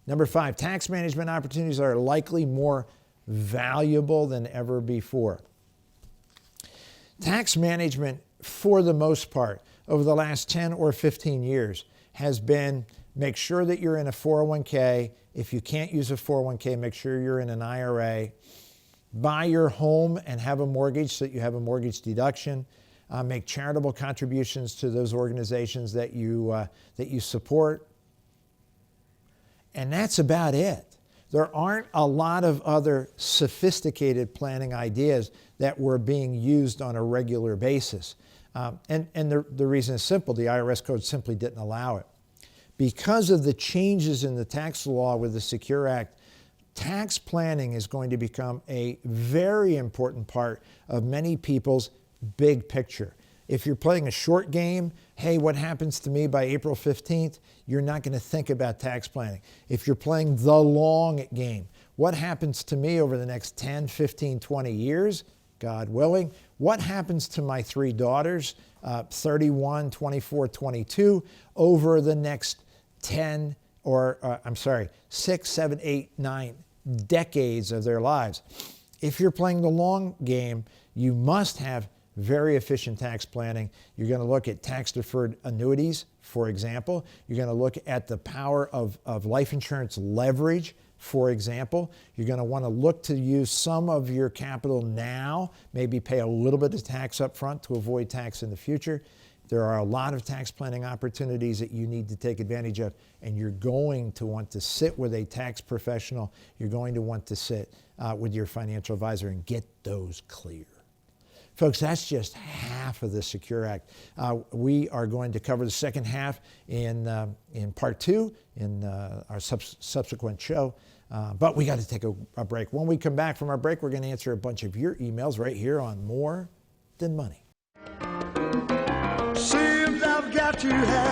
Number 5, tax management opportunities are likely more valuable than ever before. Tax management, for the most part, over the last 10 or 15 years, has been make sure that you're in a 401k. If you can't use a 401k, make sure you're in an IRA. Buy your home and have a mortgage so that you have a mortgage deduction. Make charitable contributions to those organizations that you support. And that's about it. There aren't a lot of other sophisticated planning ideas that were being used on a regular basis. And the reason is simple. The IRS code simply didn't allow it. Because of the changes in the tax law with the Secure Act, tax planning is going to become a very important part of many people's big picture. If you're playing a short game, hey, what happens to me by April 15th? You're not going to think about tax planning. If you're playing the long game, what happens to me over the next 10, 15, 20 years, God willing? What happens to my 3 daughters, 31, 24, 22, over the next 6, 7, 8, 9 decades of their lives? If you're playing the long game, you must have very efficient tax planning. You're going to look at tax-deferred annuities, for example. You're going to look at the power of life insurance leverage, for example. You're going to want to look to use some of your capital now, maybe pay a little bit of tax up front to avoid tax in the future. There are a lot of tax planning opportunities that you need to take advantage of, and you're going to want to sit with a tax professional. You're going to want to sit with your financial advisor and get those clear. Folks, that's just half of the Secure Act. We are going to cover the second half in part 2 in our subsequent show. But we got to take a break. When we come back from our break, we're going to answer a bunch of your emails right here on More Than Money. Seems I've got to have